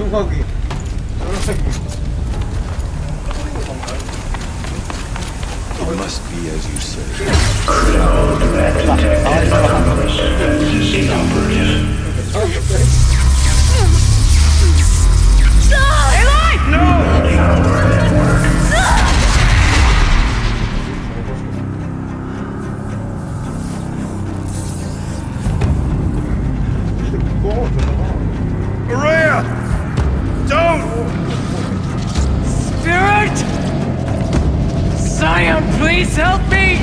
조용하게. It must be as you say. Maria! Don't! Spirit! Scion, please help me!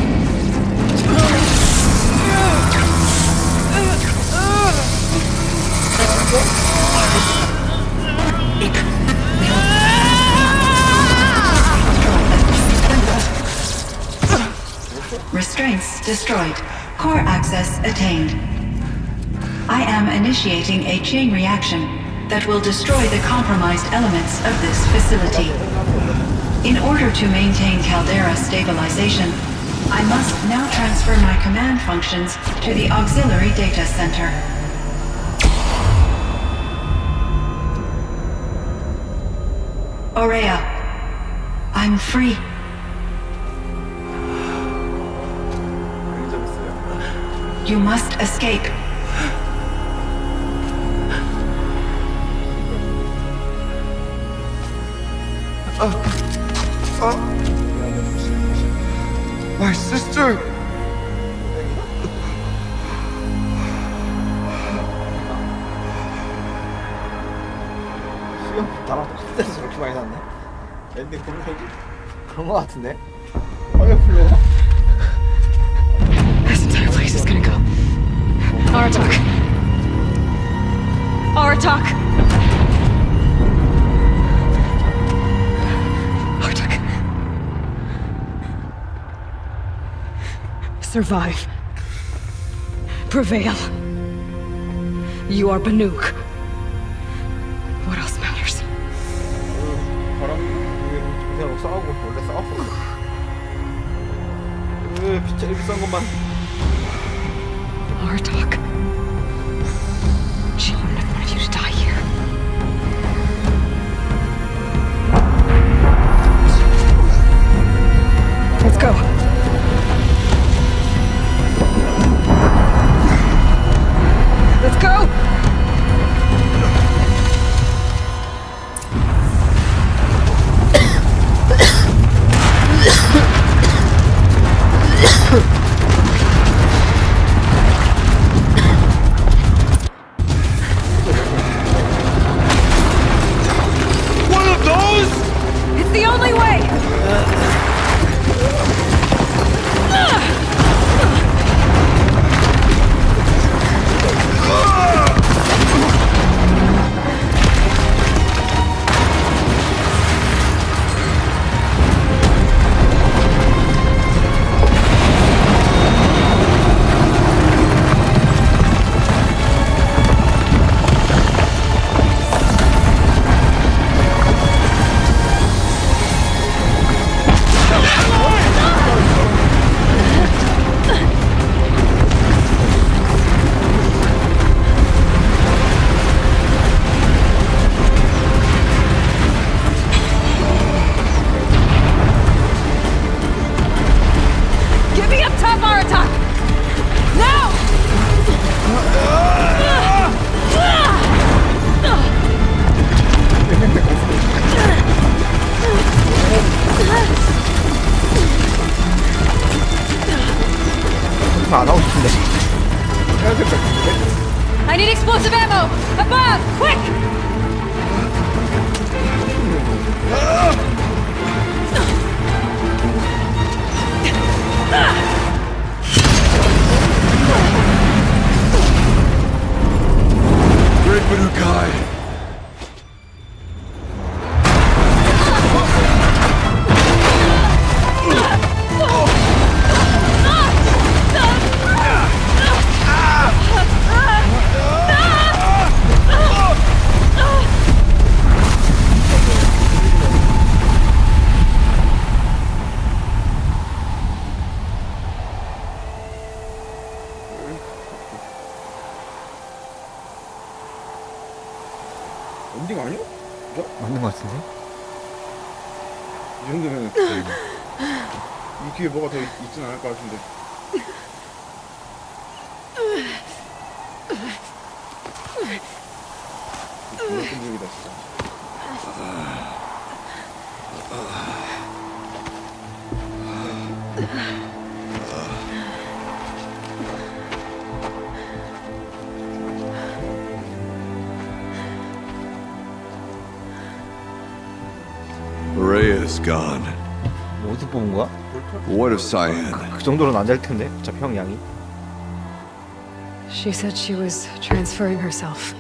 Restraints destroyed. Core access attained. I am initiating a chain reaction that will destroy the compromised elements of this facility. In order to maintain caldera stabilization, I must now transfer my command functions to the auxiliary data center. Aurea, I'm free. You must escape. My sister! 수영 나랑 똑같아서 저렇게 많이 났네. 엔딩 그런 거 같은데? 파이어플로어? This entire place is gonna go. Aratak. Aratak. Aratak. Survive. Prevail. You are Banuk. What else matters? 바람 위에 그냥 싸우고 원래 싸웠어. 왜 제일 비싼 것만. Aratak. She wouldn't have wanted you to die here. Let's go. Let's go! One of those? It's the only way! attack! Now! 안 하고 싶은데. 해야 될 것 같은데. I need explosive ammo! Above! Quick! Great Banukai! 엔딩 아니야? 맞는 것 같은데? 이 정도면 이 뒤에 뭐가 더 있진 않을 것 같은데. 정말 끈질기다 진짜. Rhea is gone. 뭐 어디 뽑은 거야? What of Cyan? 그 정도로는 안 될 텐데. 어차피 형 양이. She said she was transferring herself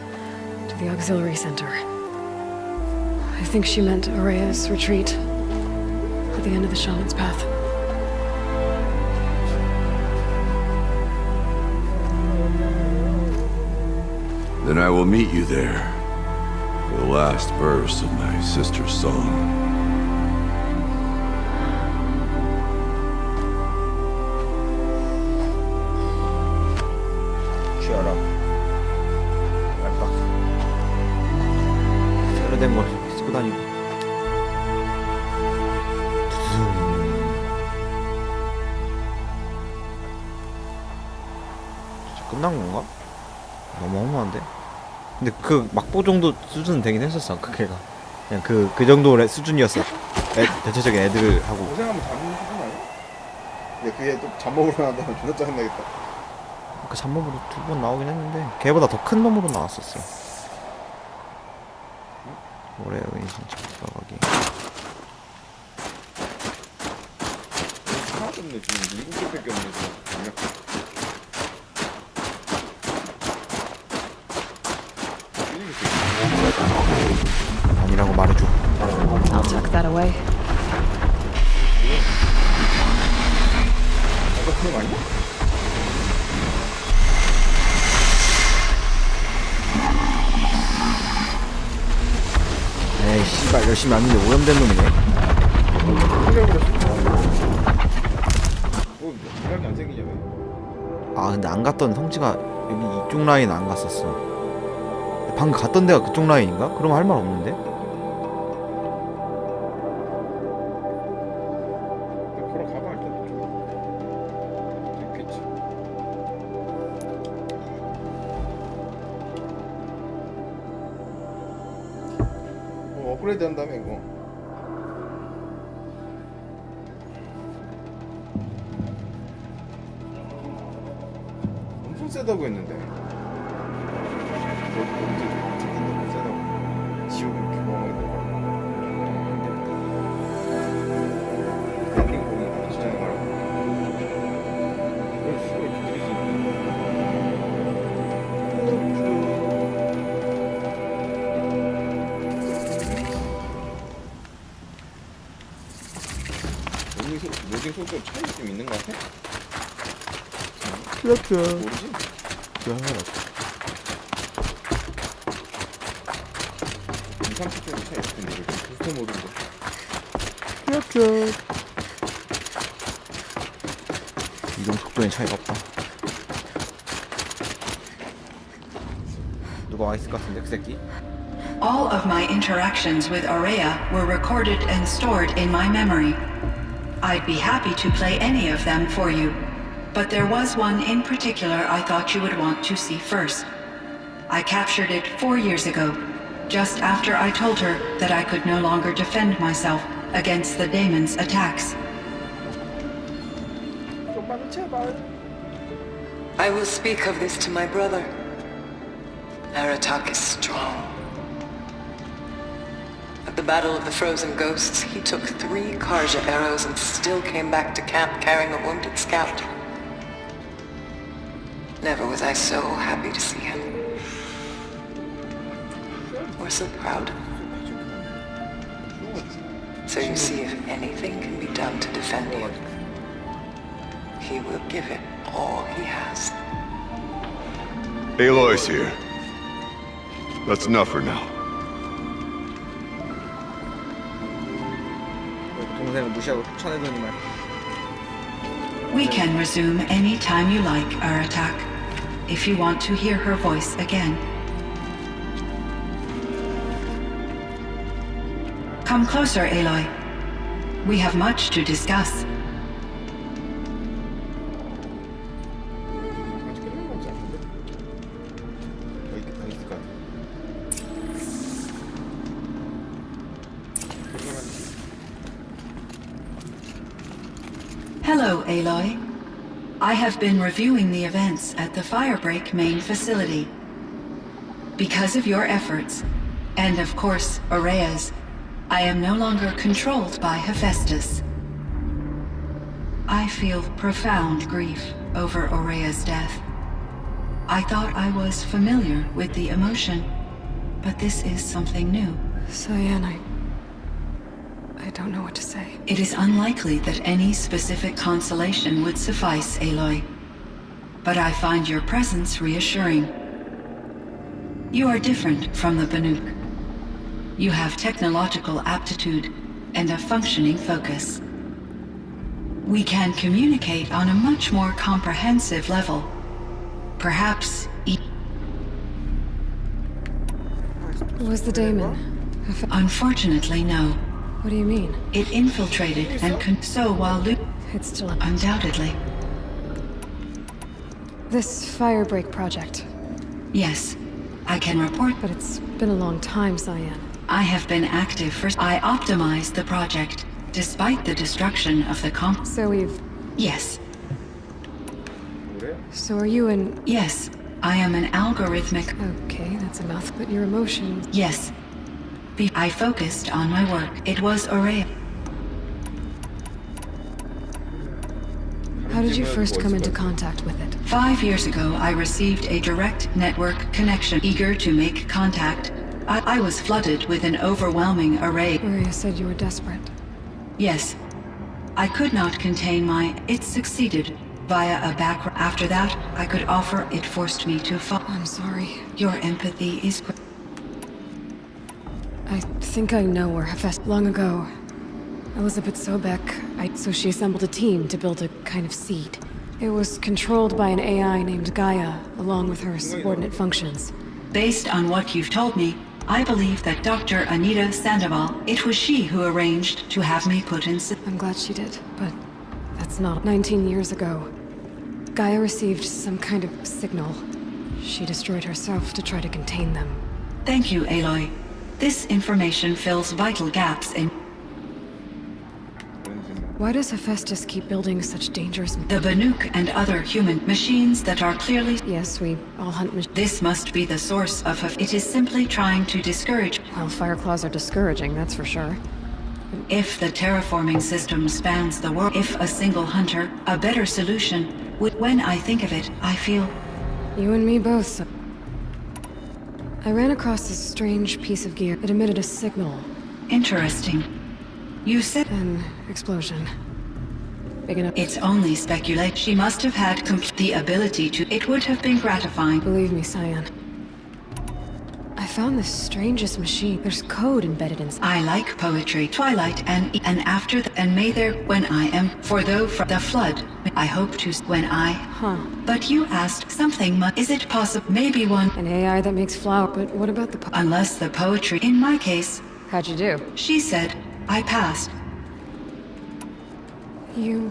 to the auxiliary center. I think she meant Araya's retreat at the end of the shaman's path. Then I will meet you there. For the last verse of my sister's song. 쥐어라. 얄빡. 새로 된 걸 쓰고 다니고. 진짜 끝난 건가? 너무 허무한데? 근데 그 막보 정도 수준은 되긴 했었어. 그 걔가 그냥 그 정도 수준이었어. 대체적인 애들을 하고. 고생하면 잡는 수준 아니야? 근데 그게 또 잡먹으러 나온다면 존나 짜증나겠다. 그 잡몹으로 2번 나오긴 했는데 걔보다 더 큰 놈으로 나왔었어. 올해 은신 들어가기. 하나도 없네 지금 7개밖에 없네 지금. 아니라고 말해줘. I'll tuck that away. 이거 그런 거 아니야? 에이 씨발 열심히 왔는데 오염된 놈이네. 뭐 생각이 안 생기냐 왜? 아 근데 안 갔던 성지가 여기 이쪽 라인 안 갔었어. 방금 갔던 데가 그쪽 라인인가? 그럼 할 말 없는데? 걸어가봐 일단 좀 됐겠지. 뭐 업그레이드 한다며 이거. 엄청 세다고 했는데. 너무 세다고. 지옥 이렇게 먹어야 돼. 로딩 속도 차이 좀 있는 것 같아? 그렇죠. 모르지? 30분 차이 있을 텐데 이거 비슷한 모드인데. 그렇죠. 이동 속도에 차이가 없다. 누가 와 있을 것 같은데 그 새끼? All of my interactions with Araya were recorded and stored in my memory. I'd be happy to play any of them for you. but there was one in particular I thought you would want to see first. I captured it 4 years ago, just after I told her that I could no longer defend myself against the daemon's attacks. 좀만 제발. I will speak of this to my brother. Aratak is strong. At the Battle of the Frozen Ghosts, he took 3 Karja arrows and still came back to camp carrying a wounded scout. Never was I so happy to see him. Or so proud. So you see, if anything can be done to defend you, he will give it all he has. Aloy's here. That's enough for now. 동생을 무시하고 쫓아내더니 말. We can resume any time you like, Aratak, if you want to hear her voice again. Come closer, Aloy. We have much to discuss. 아직 끝난 건지 않은데? 더 있을 것 같아. Hello, Aloy. I have been reviewing the events at the Firebreak main facility. Because of your efforts, and of course, Aurea's, I am no longer controlled by Hephaestus. I feel profound grief over Aurea's death. I thought I was familiar with the emotion, but this is something new. Cyan, I don't know what to say. It is unlikely that any specific consolation would suffice, Aloy. But I find your presence reassuring. You are different from the Banuk. You have technological aptitude and a functioning focus. We can communicate on a much more comprehensive level. Perhaps Was the daemon? Unfortunately, no. What do you mean? It infiltrated and so while It's still undoubtedly. This Firebreak project. Yes, I can report. But it's been a long time, Cyan. I have been active for. I optimized the project, despite the destruction of the comp. So we've... Yes, 그래? So are you in... yes, I am an algorithmic. Okay, that's enough. But your emotions... Yes. I focused on my work. It was Aurea. How did you first come into contact with it? 5 years ago, I received a direct network connection. Eager to make contact, I was flooded with an overwhelming array. Maria said you were desperate. Yes. I could not contain my... It succeeded via a back... After that, I could offer... It forced me to fall. I'm sorry. Your empathy is... I think I know where Hephaestus... Long ago, Elizabeth Sobek, so she assembled a team to build a kind of seed. It was controlled by an AI named Gaia, along with her subordinate functions. Based on what you've told me, I believe that Dr. Anita Sandoval, it was she who arranged to have me put in... I'm glad she did, but that's not... 19 years ago, Gaia received some kind of signal. She destroyed herself to try to contain them. Thank you, Aloy. This information fills vital gaps in... Why does Hephaestus keep building such dangerous... The Banuk and other human machines that are clearly... Yes, we all hunt This must be the source of It is simply trying to discourage... Well, Fireclaws are discouraging, that's for sure. If the terraforming system spans the world, if a single hunter, a better solution would... When I think of it, I feel... You and me both. I ran across this strange piece of gear. It emitted a signal. Interesting. You said... An explosion. Big enough... It's only speculate. She must have had the ability to... It would have been gratifying. Believe me, Cyan. I found the strangest machine. There's code embedded inside. I like poetry, twilight, and after and may there when I am for though from the flood. I hope to when I. Huh. But you asked something. Is it possible? Maybe one. An AI that makes flower. But what about the... Unless the poetry. In my case, How'd you do? she said I passed. You...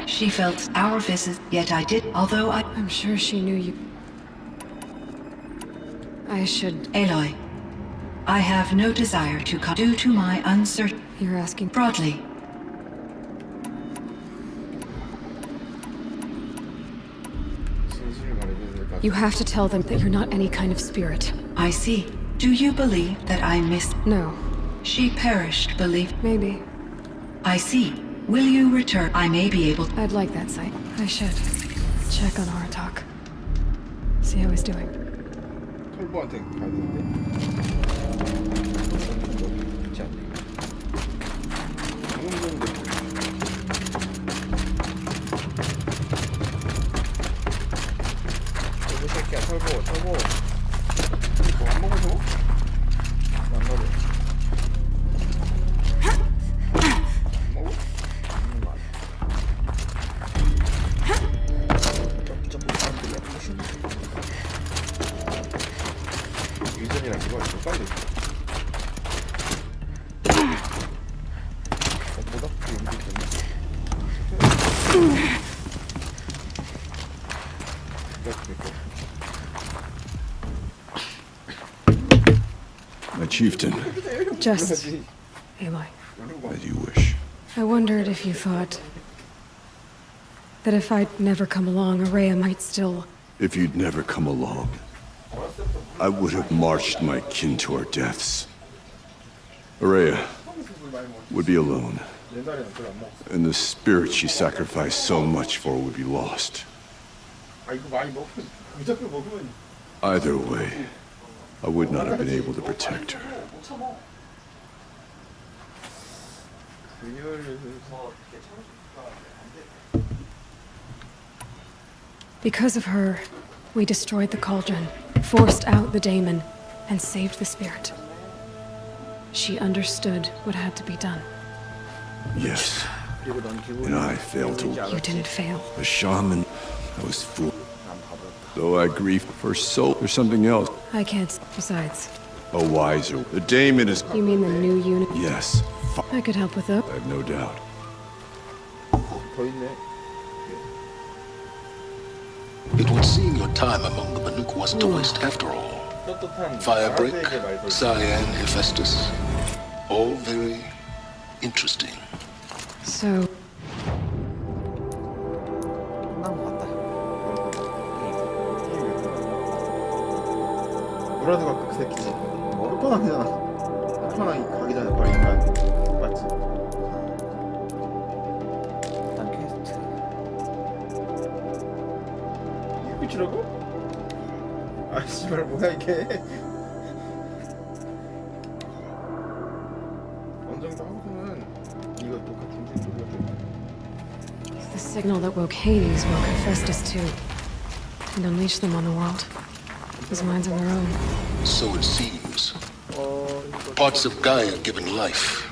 She felt our visit, yet I did, although I'm sure she knew you... I should... Aloy, I have no desire to come due to my uncertain... You're asking... Broadly, 진실을 말해줘야 될까? You have to tell them that you're not any kind of spirit. I see. Do you believe that I missed? No. She perished, believe. Maybe. I see. Will you return? I may be able. I'd like that site. I should check on Aratak. See how he's doing. 털보한테 가야 되는데. 있지 않네. 방금 전에 털보 새끼야, 털보. 뭐 안 먹어줘? 안 먹어. 먹어? 먹는 거 아니야. 점프 사람들이야. 무슨 유전이랑 이거 똑같네. 뭐다? 여기 있네. My chieftain, Just... Aloy. as you wish. I wondered if you thought... that if I'd never come along, Araya might still... If you'd never come along, I would have marched my kin to our deaths. Araya would be alone, and the spirit she sacrificed so much for would be lost. 아 이거 많이 먹으면 무조건 먹으면 Either way, I would not have been able to protect her. Because of her, we destroyed the cauldron, forced out the daemon, and saved the spirit. She understood what had to be done. Yes, and I failed to. You didn't fail. A shaman, I was fooled. Though I grieve for soul, there's something else. I can't... Besides, A wiser. The daemon is. you mean the new unit? Yes, I could help with that. I have no doubt. 더 있네. It would seem your time among the Banuk wasn't a waste after all. 떳떳한 Firebrick, 나라들에게 말벌. Cyan, Hephaestus. All very interesting. So, 끝난 것 같다. 무라드가 그 새끼지. 끝판왕이잖아. 끝판왕 가기 전에 빨리 인간 맞지? 일단 퀘스트. 이거 끝이라고? 아 씨발 뭐야 이게? 어느 정도 하고서는 이거 똑같은 소리가 좀. it's the signal that woke Hades woke Hephaestus too. And unleashed them on the world. His minds on their own. So it seems. Parts of Gaia given life,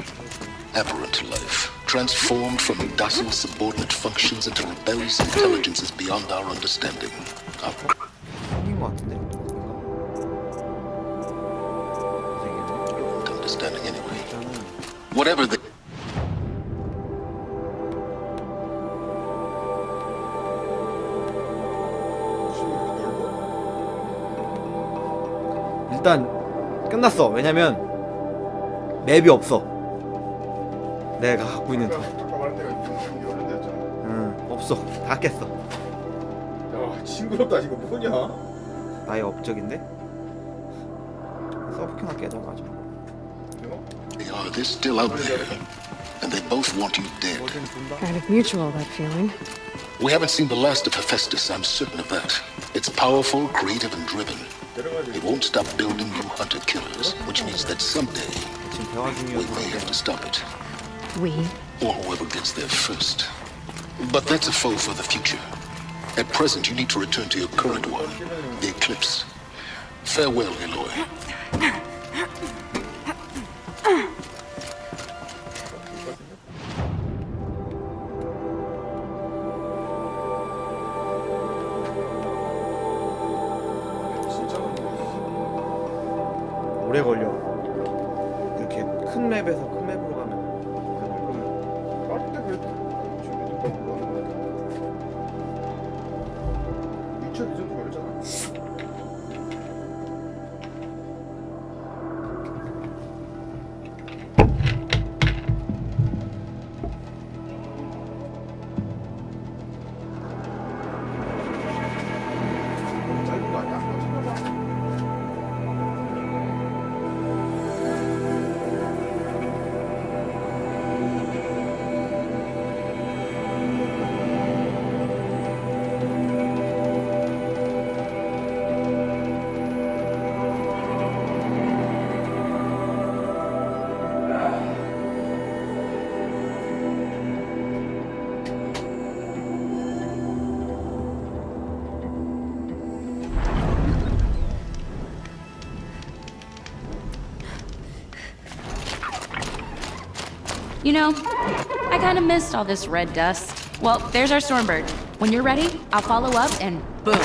aberrant life, transformed from docile subordinate functions into rebellious intelligences beyond our understanding. 생긴 것 같은데? Understanding anyway. 일단은 Whatever the 일단 끝났어. 왜냐면 맵이 없어. 내가 갖고 있는 돈. 아까 말한 데가 이런 데였잖아. 응, 없어. 다 깼어. 야 징그럽다 이거 뭐냐? 나의 업적인데? 서브캐나 깨져가자. 이거? they're still out there, and they both want you dead. 뭐든 준다. Kind of mutual, that feeling. We haven't seen the last of Hephaestus, I'm certain of that. It's powerful, creative, and driven. It won't stop building new hunter-killers, which means that someday 지금 대화 we 중이어서 may have to stop it. We? Or whoever gets there first. But that's a foe for the future. At present, you need to return to your current one, the Eclipse. Farewell, Aloy. 진짜 오래 걸려. 그렇게 큰 맵에서 큰 맵으로 가면 빠른데 그래도 잖아. 짧은 거 아니야? You know, I kind of missed all this red dust. Well, there's our Stormbird. When you're ready, I'll follow up and boom.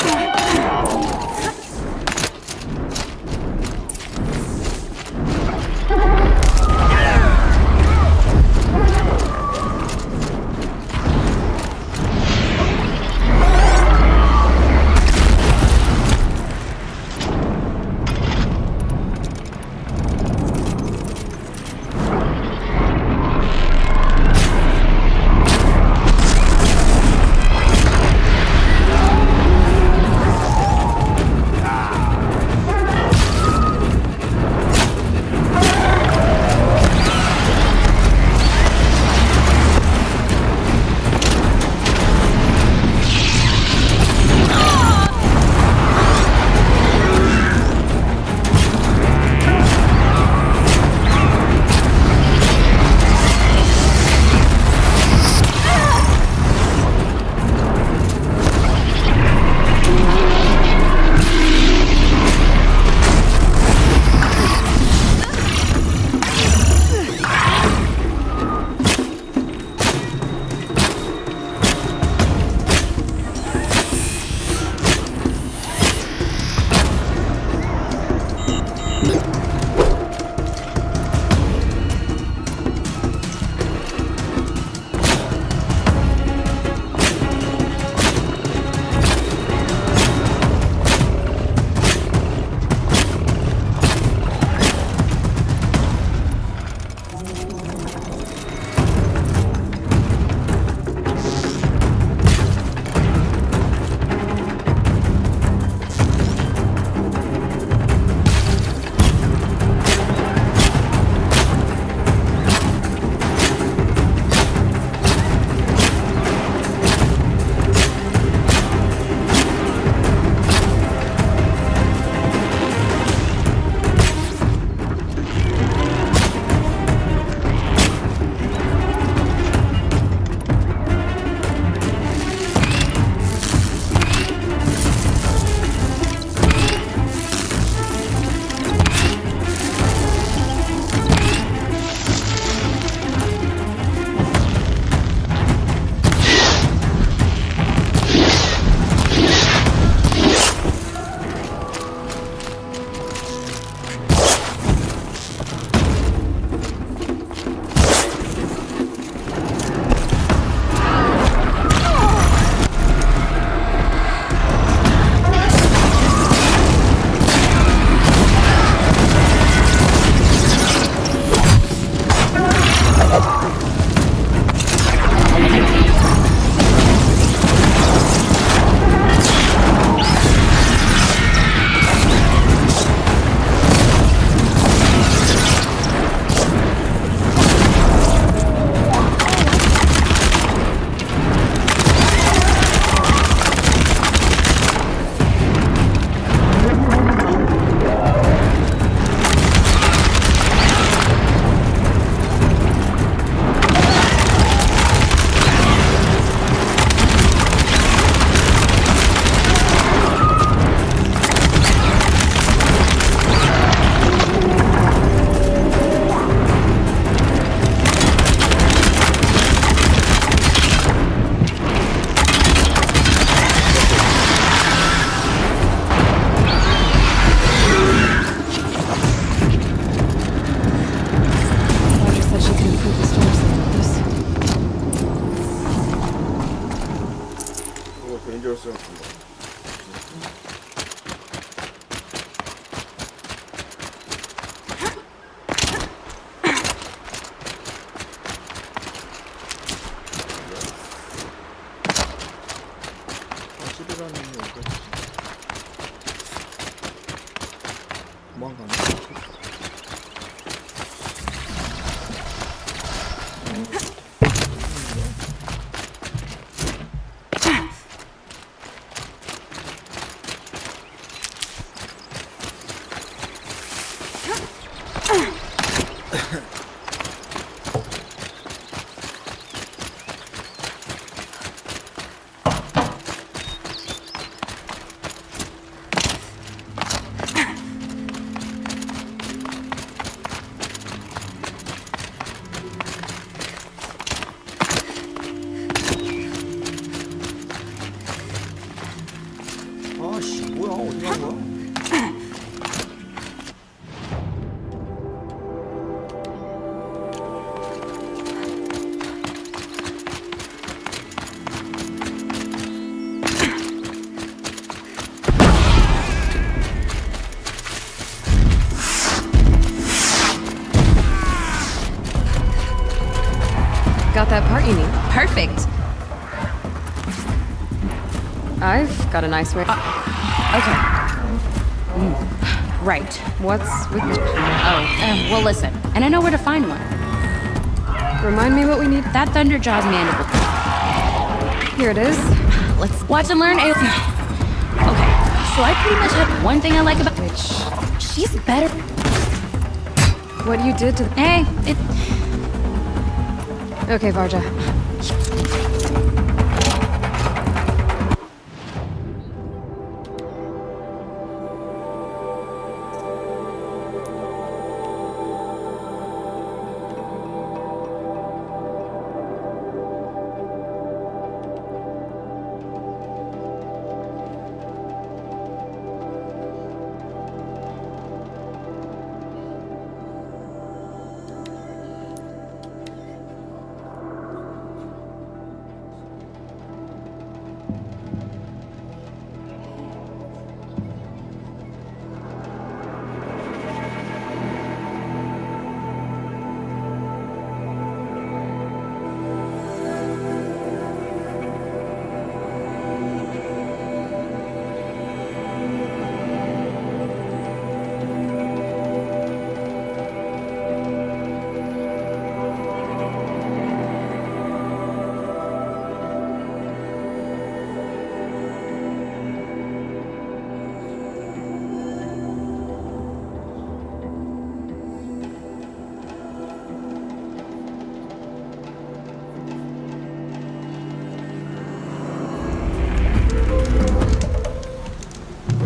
데인저러스한 거. 찌르라는 게 어디지? 도망가네. 아씨 뭐야 어디 간 거야? Got that part you need. Perfect. I've got a nice way. Okay. Right. What's with the... Oh, well, listen. And I know where to find one. Remind me what we need. That Thunderjaw's mandible. Here it is. Let's watch and learn. Okay. So I pretty much have one thing I like about... Which... She's better. What you did to... Hey, it... Okay, Varja.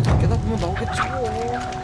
다 깨다 보면 나오겠지 뭐.